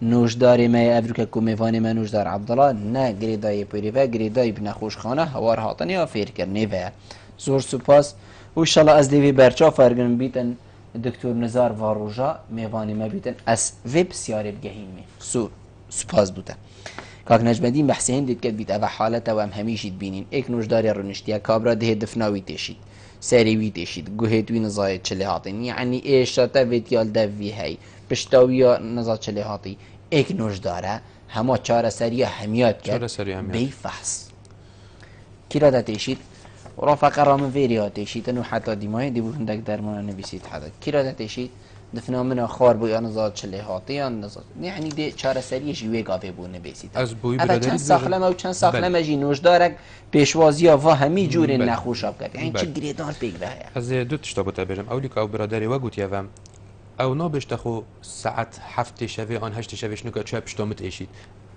نوشداری ما افریقا کومیوانی ما نوشدار عبدالله نه گریدای پوری و گریدای بنخوش خانه هوار هاتنی یا فیر کرنی و زور سپاس و انشالله از دیوی برچا فرگن بیتن دکتور نزار واروژا میوانی ما بیتن از ویب سیاری بگهیمی سپاس بوده کاک نجمدین بحث هندید که بیت اوه حالت و هم همیشید بینین ایک نوشداری رونشتیا کابرا ده دفناوی تشید سریوی تشید گوهید وی نزاید چلی هاتین یعنی ایشتا ویدیال دوی هی پشتاوی نزاد چلی هاتی ایک نوشداره همه چهار سری همیات کرد بی فحص کی را دا تشید ورافق رام ویریا تشید انو حتی دیمای دی بود هندک درمان نویسید حدا کی را دا تشید دفنا من خار بو یا نزاد چلی هاتی یا نزاد یعنی دی چهار سری جوی گاوه بو نویسید اما چند ساخلم و چند ساخلم جی نوشدارک پیشوازی و همی جور نخوش آب کرد یعنی چه گریدار پیگ به از دو تشتا بوده بجم اولی که او برادری و گوتی اوم او نابشت خو ساعت 7 شبه آن 8 شبه شنو که پشتامت ایشید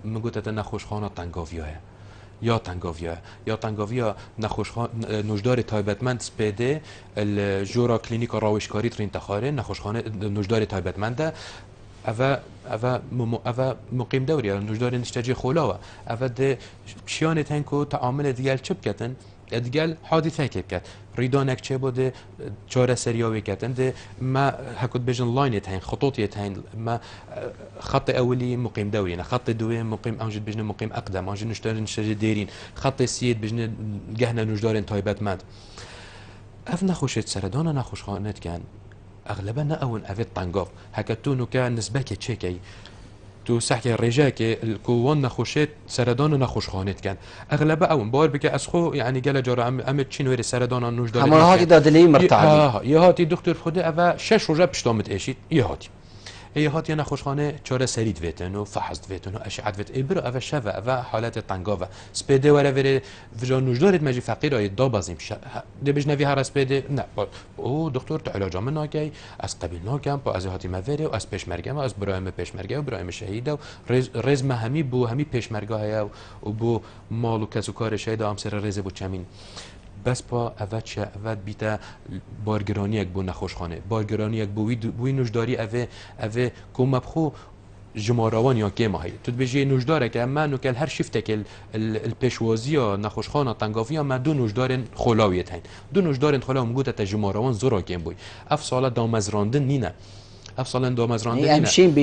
میگوت تا نخوش خانه تنگاویاه یا تنگاویا نوشدار تایبتمند سپیده الجورا کلینیک راوشکاری ترین تخاره نخوشخانه نوشدار تایبتمنده اوه مقیم دوری نوشدار نشتجی خولاوه اوه ده شیان تنکو تعامل دیگل چپ کتن دیگل حادثه کرد ریدانک چه بوده چهار سریاوی کردن ده ما هکوت بجن لاین تاین خطوطی تاین ما خط اولی مقیم دورین خط دوی مقیم آنجد بجن مقیم اقدم آنجد نشتر دیرین خط سید بجن گهنه نوشدار تایبتمند اف نخوشت سردان نخوش خانت کن اغلبا نه اون افت طنقاف هکتو نو کان نسبه که چه کی تو سحكي الرجاء الكوان نخوشت سردان نخوش خانت كان اغلب اون بار بك اسخو يعني قال جرا عم تشين وير سردان نوش دار اما هاتي دادلي مرتاح يا هاتي دكتور خدا اوا 6 روزه پشتامت اشید يا هاتي ای هاتی نخوشخانه چاره سرید ویتن و فحص ویتن و اشعه ویت ایبرو اول شوا اول حالت تنگاوه سپیده وره وره وجان نوجدارت مجی فقیر آید دا بازیم ده بج نوی هر سپیده نه او دکتر تو علاج من ناکی از قبیل ناکم با از هاتی موره و از پیشمرگه و از برایم پیشمرگه و برایم شهیده و رز همی بو همی پیشمرگه های و بو مال و کس و کار شهیده هم سر رز بو چمین بس با اول چه اول بیت بارگرانی یک بو نخوشخانه بارگرانی یک بوی نوشداری اوه کوم بخو جماروان یا که ماهی تو بجی نوشداره که اما نو کل هر شفته که الپیشوازی یا نخوشخانه تنگافی ما دو نوشدار خلاویت هن دو نوشدار خلاو مگوده تا جماروان زورا کم بوی اف ساله دامزراندن نینه افصلا دامزراندن امشین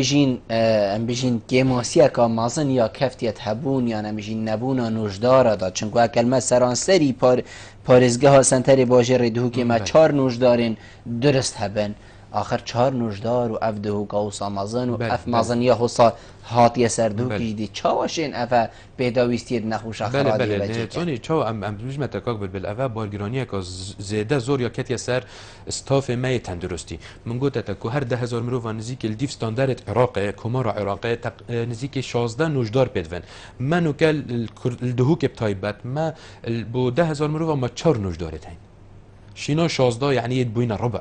بجین گماسیه که مازن یا کفتیت هبون یا نمیشین نبون نوشدار داد چون که کلمه سرانسری پارزگاه ها سنتری باشه ردهو که ما 4 نوشدارین درست هبن آخر 4 نوشدار و اف دهو قوسا مازن و اف مازن یا حسا هاتیه سردهو که جدی چاوشین اف پیداویستید نخوش اخرادی بله تونی چاو ام بجمع تکاک بالافا بارگرانیه که زیده زور یا کتی سر استاف می تندرستی من گوت تکو هر 10,000 مرو نزدیک الدیف استاندارد عراقه کمارا عراقه نزدیک 16 نوشدار پیدون منو کل الدهو که بتایبت ما بو 10,000 مرو ما 4 نوشدار تاین شینا 16 یعنی ید بوین ربع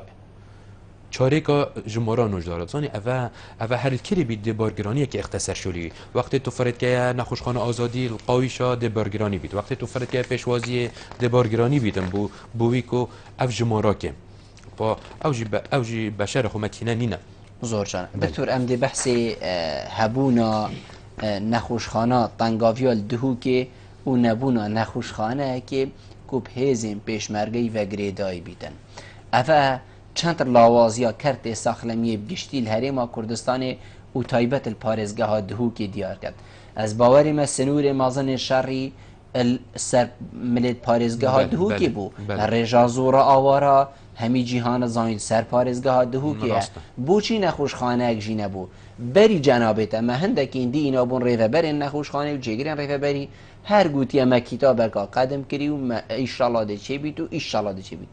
چاریکا جمهورا نوشدارات زانی اوه هر کلی بید دی بارگرانی که اختصار شولی وقتی تو فرد که نخوشخانه آزادی القاویشا دی بارگرانی بید وقتی تو فرد که پیشوازی دی بارگرانی بیدن بوی کو اف جمهورا که با اوجی بشر خو مکینه نینه زور جان دکتر ام دی بحث هبونا نخوشخانه تنگاویال دهو که او نبونا نخوشخانه که کوب هیزم پیشمرگی و گریدای بیدن اوه چند لاوازیا کرد ساخلمی بگشتی الهرم کردستان و تایبت الپارزگاه ها دهو که دیار کرد از باوری ما سنور مازن شری سر ملت پارزگاه ها دهو که بو رجا زورا آوارا همی جیهان زاین سر پارزگاه ها دهو که بو چی نخوشخانه اک جی نبو بری جنابت اما هندک این دی اینا بون ریفه بری نخوشخانه و جگرین ریفه بری هر گوتی اما کتاب که قدم کری و ایشالله ده چه بید و ایشالله ده چه بید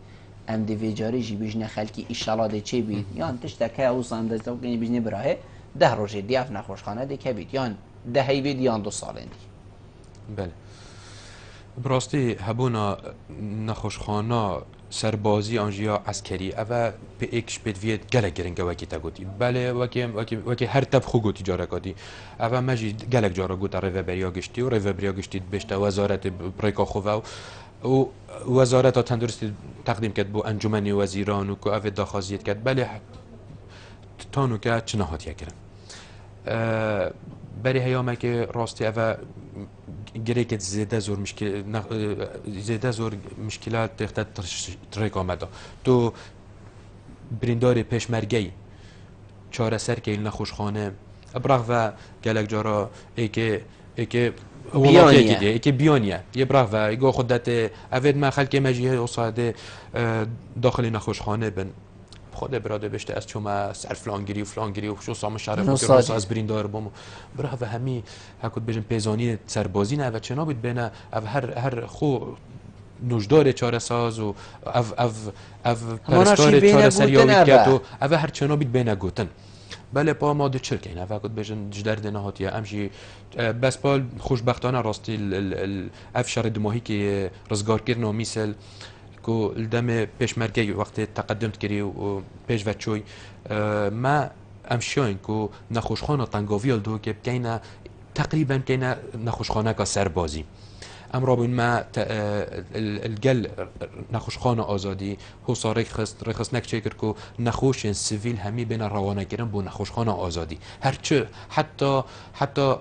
ام دی ویجاری جی بجنه خلکی ایشالله ده چه بید یان تشتکه او سانده تو کنی بجنه براه 10 روزه دیاف نخوشخانه ده که بید یان 10 هیوید یان 2 سالن دی بله براستی هبونا نخوشخانه سربازی آنجیا عسکری اوه به ایکش بدوید گلک گرنگه وکی تا گوتی بله وکی هر تب خو گوتی جاره کدی اوه مجی گلک جاره گوت ریوه بریا گشتی و ریوه بریا گشتی بشته وزارت بریکا خواه و وزارت تندرستی تقدیم کرد بو انجمن وزیران و که اوه داخازیت کرد بله تانو که چه نهاتیه کرن بری هیامه که راستی اوه گریکت زیده زور مشکلات تخت ترک آمده تو بریندار پیشمرگی چاره سر که نخوشخانه ابراغ و گلک جارا ای که که ولایتی که بیانیه یه براه و ایگو خودت اوید ما خلک مجیه اصاده داخل نخوشخانه بن خود براده بشته از چوما سر فلانگیری و فلانگیری و شو سام شرف و که از بریندار بوم براه و همی هکوت بجن پیزانی سربازی نه و چنا بید بینه او هر خو نوجدار چاره ساز و او پرستار چاره سریاوی کرد و او هر چنا بید بینه گوتن بله پا ما دو چرک اینه وقت بجن جدر دنه هاتیه امشی بس پال خوشبختانه راستی اف شر دماهی که رزگار کردن مثل کو الدم پیش مرگی وقت تقدمت کردی و پیش وچوی ما امشیان کو نخوشخانه تنگاویال دو که بکینه تقریبا کینه نخوشخانه کا سربازی امر بین ما الجل نخوشخانه آزادی هو صار رخص نکچه کو نخوش سیویل همی بین روانه کردن بو نخوشخانه آزادی هرچه حتی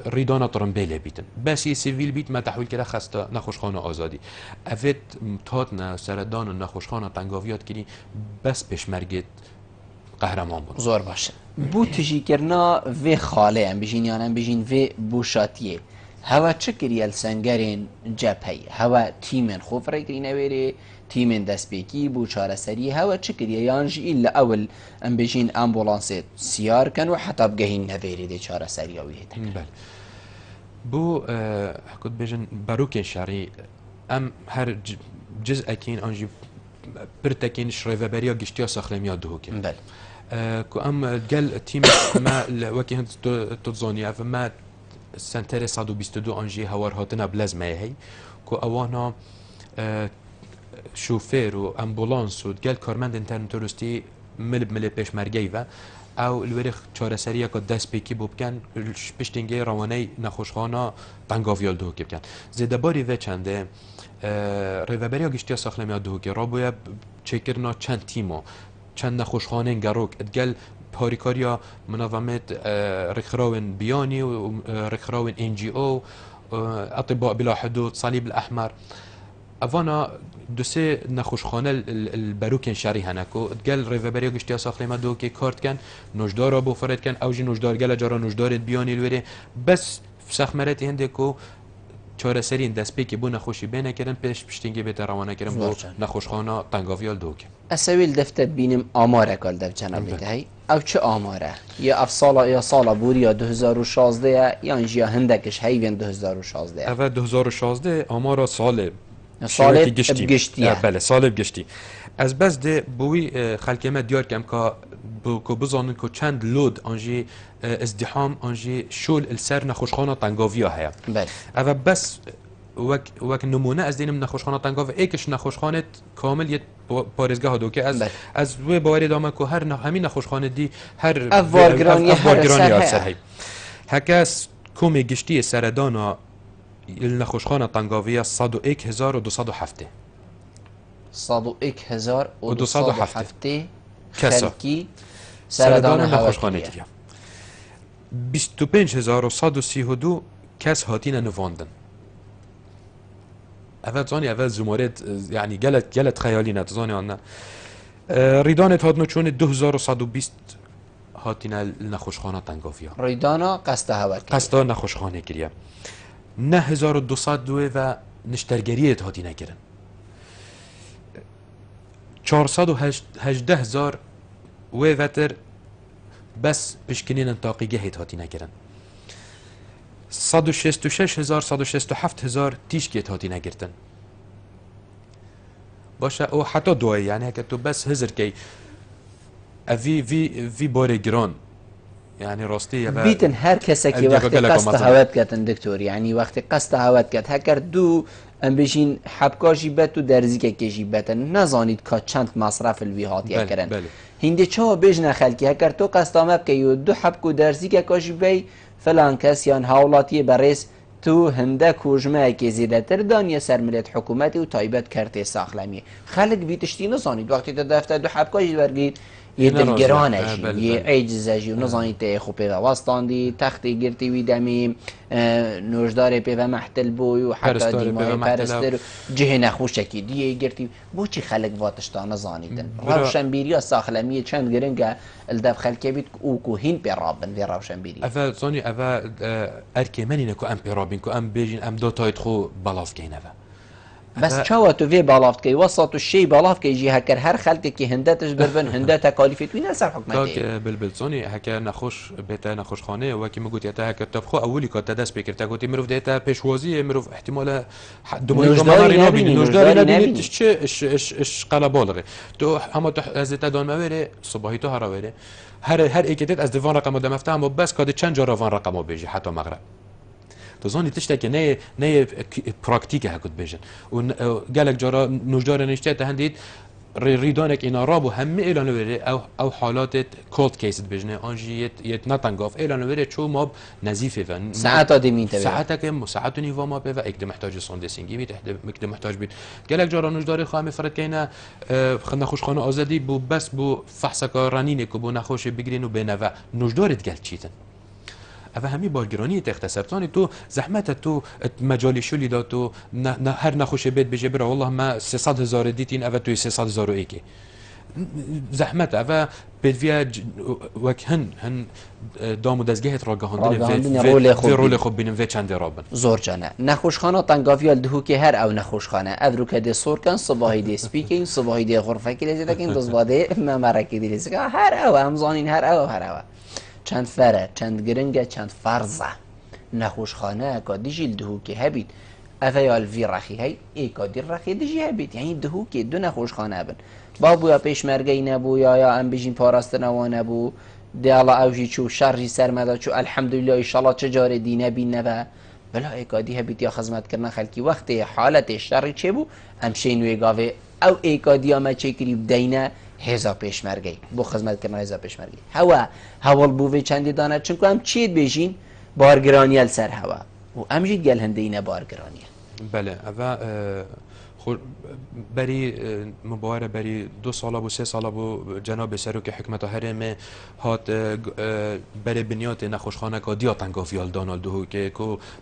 ریدان ترنبیل بیتن بس سیویل بیت ما تحویل کرده خسته نخوشخانه آزادی افت تاتنا سردان نخوشخانه تنگاویات کردی بس پیشمرگت قهرمان بود زور باشه بو تجی کرنا و خاله ام بجین یانم بجین و بوشاتیه هوا چکری السنگرین جبهی هوا تیمن خوف رای نویری تیمن دستپیکی بو چاره سری هوا چکری یانجی الا اول ام بجین امبولانسیت سیار کن و حتی بگهین نویری دی چاره سری آویده بله بو حکوت بجن باروکین شاری ام هر جزء اکین آنجی برتکین شریفه بریا گشتیا ساخلمیا دهو که بله کو ام گل تیم ما وکی هند تزونیا و ما سنتر 122 آنجی هوار هاتنا بلازمه هی کو اوانا شوفر و امبولانس و گل کارمند انترن تورستی مل پیشمرگی و او الوری چاره سریه که دست پیکی بکن پشتینگی روانه نخوشخانه تنگاویال دو که بکن زده باری و چنده ریوبریا گشتیا ساخلمیا دو که رابویا چکرنا چند تیمو چند نخوشخانه گروک ادگل پاریکاریا منظمت رخراون بیانی و رخراون NGO اطباء بلا حدود صلیب الاحمر اوانا دوسه نخوشخانه البروکن شری هنکو گل ریوبریا گشتیا ساخلما دو که کارت کن نوجدارا بو فرد کن اوجی نوجدار گل جارا نوجدار بیانی الوری بس سخمرت هنده کو چاره سرین دست پی که بو نخوشی بینه کردن پشتینگی بیت روانه کردن بو نخوشخانه تنگاویال دو که اسویل دفته بینم آماره کل دف جناب دهی او چه آماره یا اف سالا یا سالا بوری یا 2016 یا انجیا هندکش هیوین 2016 اول 2016 آمارا سال بگشتیه بله سال بگشتی از بس ده بوی خلکمه دیار کم که بزانن که چند لود آنجی ازدحام آنجی شول السر نخوشخانه تنگاویا هیا بله اول بس وک نمونه از دینم نخوشخانه تنگاو ایکش نخوشخانه کامل یه پارزگاه دو که از و باوری دامه که هر همین نخوشخانه دی هر افوارگرانی سر هی هکاس کومی گشتی سردانا النخوشخانه تنگاویا 101,207 101,207 کسا خلکی سردان نخوشخانه کریا 25,132 کس هاتین نواندن اول زانی اول زمارت یعنی گلت خیالی نتزانی آنه ریدانت هاتنو چون 2120 هاتین نخوشخانه تنگاویا ریدانا قصد هوا کرد قصد نخوشخانه کریا 9,202 و نشترگریت هاتینه کرن 418,000 و وتر بس پشکنین انتاقیگه هاتینه کرن 166,000 تیشکیت هاتینه گرتن باشه او حتی دوی یعنی هکه تو بس هزر کی وی بار گران يعني راستي بيتن هر کسی که وقتی قصد هوت کردن دکتور یعنی وقتی قصد هوت کرد هکر دو ام بشین حبکاشی بت و درزی که کشی بتن نزانید که چند مصرف الویهات یا کرن هنده چه بیش نخلکی هکر تو قصد آمد که یو دو حبکو درزی که کاشی بی فلان کس یا حولاتی برس تو هنده کوجمه که زیده تر دانیه سرملیت حکومتی و تایبت کرده ساخلمیه خلق بیتشتی نزانید وقتی تا دفته دو حبکاشی برگید یه دلگرانش یه عجزش و نزانیت خوب و واسطاندی تختی گرتی وی دمی نوشدار پیو محتل بوی و حتی دیمای پرستر جه نخوشکی دیگه گرتی بو چی خلق واتشتا نزانیدن روشنبیری یا ساخلمی چند گرنگه الدف خلقه بید او کو هین پی رابن وی روشنبیری افا زانی افا ارکمنی نکو ام پی رابن کو ام بیجین ام دو تایت خو بلاف کین افا بس چاوا تو وی بالافت کی وسط الشی بالافت کی جی هکر هر خلقی که هندتش بربن هنده تکالیفت وی نسر حکمتی تاک بلبلزانی هکر نخوش بیت نخوش خانه و کی مگوت یتا هکر تفخو اولی که تدس بکر تا گوتی مروف دیتا پیشوازی مروف احتمال دومای گماری نبینی نوجداری نبینی چه اش قلا بالغه تو اما تو از تدان موره صبحی تو هراوره هر ایکیت از دیوان رقم دمفته اما بس کاد چند جا روان رقمو بیجی حتی مغرب تو زانی تشتكي نه براكتيكا هكذا بيجن وقالك جرا نوجدار نشتات هنديت ريدانك إن رابو هم إلى نوري أو حالات كولد كيس بيجنه أنجي يتنطنقف إلى نوري شو ماب نزيفة فن ساعات ديمين تبع ساعتك ساعات نيفا ما بيفا إكده محتاج سوندسينجي بيت إكده محتاج بيت قالك جرا نوجدار خامي فرد كينا خلنا خوش خانه آزادي بو بس بو فحصك رنينك وبو نخوش بيجرين وبينفع نوجدار تقال چيتن اما همی بارگرانی اختصارتانی تو زحمت تو مجالی شولی داد تو هر نخوش بیت بجه برا والله ما 300,000 دیتین اول توی 300,000 ایکی زحمت اول بدویا وک هن دام و دزگهت را گهاندن و رول خوب بینیم و چند رابن زور جانه نخوشخانه تنگاویال دهو که هر او نخوشخانه افرو که ده سور کن صباحی ده سپیکین صباحی ده غرفه که لیزی دکین دزباده ممرکی دی لیزی که هر او همزانین هر او چند فره چند گرنگه چند فرزه نخوشخانه که دیجیل دهو که هبید افیال وی رخی هی ای که دی رخی دیجی هبید یعنی دهو که دو نخوشخانه بن بابو یا پیشمرگی نبو یا ام بیجین پاراست نوا نبو دی الله اوجی چو شرجی سرمدا چو الحمدلله ایشالله چجار دی نبین نبا بلا ای که دی هبید یا خدمت کردن خلکی وقتی حالت شرعی چه بو امشین وی گاوه او ای که دی ما چه کریب دینه هزا پیشمرگی بو خدمت کردن هزا پیشمرگی هوا بووی چندی دانه چون که هم چید بیشین بارگرانیل سر هوا و امجید گل هنده اینه بارگرانیل بله اوا بری مبارک بری 2 ساله و 3 ساله و جناب سروک حکمت هرم هات بری بنیات نخوشخانه که دیا تنگافیال دانال دهو که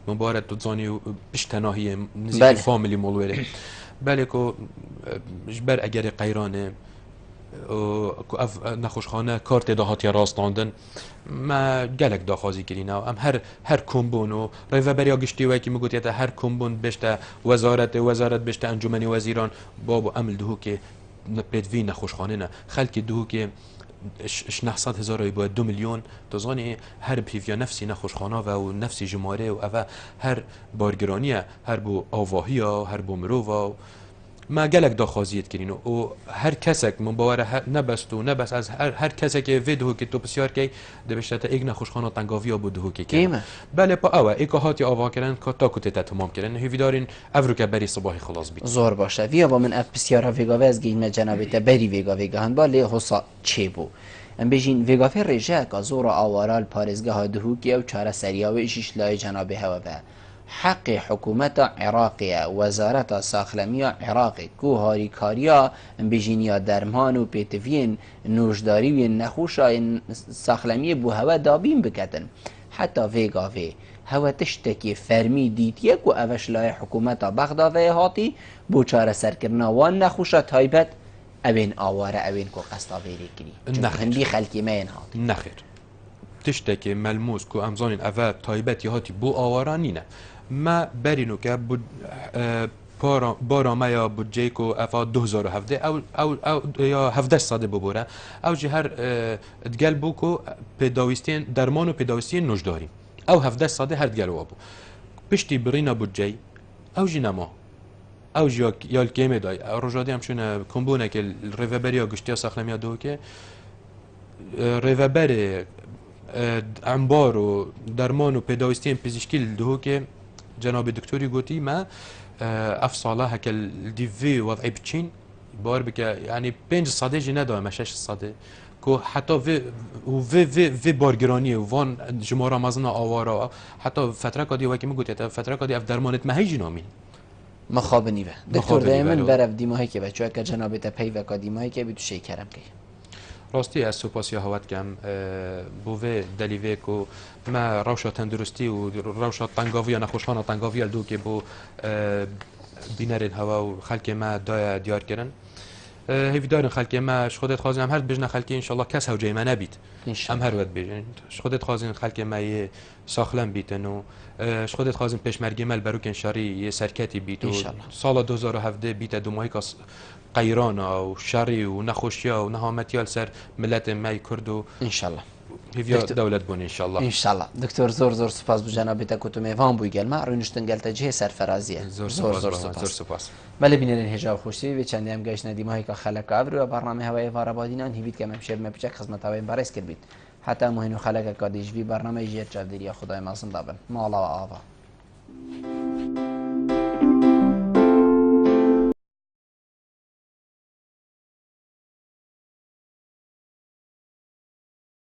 مبارک تو زانی پشتناهی نزدیک فامیلی مولوره بله که جبر اگر قیرانه نخوشخانه کارت دهاتی راستاندن ما گلک داخازی کردین ام هر کمبون و ریوبریا گشتی و کی میگوید تا هر کمبون بشته وزارت بشته انجمن وزیران بابو عمل دهو که پدوی نخوشخانه نه خلک دهو که 900,000 با 2 میلیون تزانی هر پیویا نفسی نخوشخانه و نفسی جماره و اوا هر بارگرانیه هر بو آواهی هر بو مرو ما گلک داخازیت کردین و هر کسک مباره نبست و نبست از هر کسک ویدیو که تو بسیار کی دبشت تا ایگ نخوشخانه تنگاویا بود دهو که بله پا اوه ایک هاتی آوا کردن که تا کت تمام کردن هیوی دارین افرو که بری صباحی خلاص بید زور باشه ویا با من اف بسیار ویگا از گیم جنابیت بری ویگا هندبال حسا چه بو ام بجین ویگا رجا که زور آوارال پارزگاه دهو که او چاره سریا و ایشش لای جناب هوا به حق حکومت عراقیه وزارت ساخلمی عراقی کو هاری کاریا بجینیا درمان و پیتوین نوشداری و نخوشا ساخلمی بو هوا دابین بکتن حتی ویگاوی هوا تشتکی فرمی دید یک و اوش لای حکومت بغداوی هاتی بو چاره سرکرنا وان نخوشا تایبت اوین آواره اوین کو قصداویری کری هندی خلکی مین هاتی نخیر تشتکی ملموس کو امزانین اوه تایبتی هاتی بو آوارانینه ما برینو که بود بارا یا بودجه کو افا 2017 او یا 17 ساده ببوره او جه هر دگل بو کو پیداویستین درمان و پیداویستین نوجداری او 17 ساده هر دگل وابو پشتی برینا بودجه او جی نما او جی یال کیمه دای روجادی هم شونه کمبونه که ریوبری ها گشتی ساخلمی دو که ریوبری انبار و درمان و پیداویستین پزشکی دو که جناب دکتری گوتی ما افصاله هکل دیوی وضعی بچین بار بکه یعنی 5 ساده جی نداره 6 ساده که حتی وی بارگرانی وان جمهور مزنا آوارا حتی فتره کادی وکی میگوتی فتره کادی اف درمانت مهیجی نامین مخاب نیوه دکتر دائما برف دیماهی که بچه که جناب تا پی و کادیماهی که بیتو شیکرم که راستی از سوپاسی هاوت کم بوه دلیوه کو ما روشا تندرستی و روشا تنگاوی نخوشخانه تنگاوی دو که بو بینرین هوا و خلک ما دای دیار کردن هیچ دارن خلک ما خودت خوازن هم هر بجن خلکی ان شاء الله کس هوجی ما نبید هم هر وقت بجن خودت خوازن خلک ما یه ساخلم بیتن و خودت خوازن پیشمرگی مال بروکن شاری یه سرکتی بیت و سال 2017 بیت دو ماهی کاس قیران و شری و نخوشیا و نهامتیال سر ملت مای کرد و ان شاء الله هیویا دولت بون ان شاء الله ان شاء الله دکتر زور سپاس بو جناب تکوتو میوان بو گل ما رونشتن گلت جه سرفرازیه زور سپاس بله بینرین هجاب خوشی و چندی هم گشت ندیم هایی که خلق ابرو و برنامه هوای واربادینان هیوید که ممشب مپچک خدمت هوای بارس کرد بید حتی مهینو خلق کادیجوی برنامه جیت جابدیری خدای ما زنده بن مالا و آوا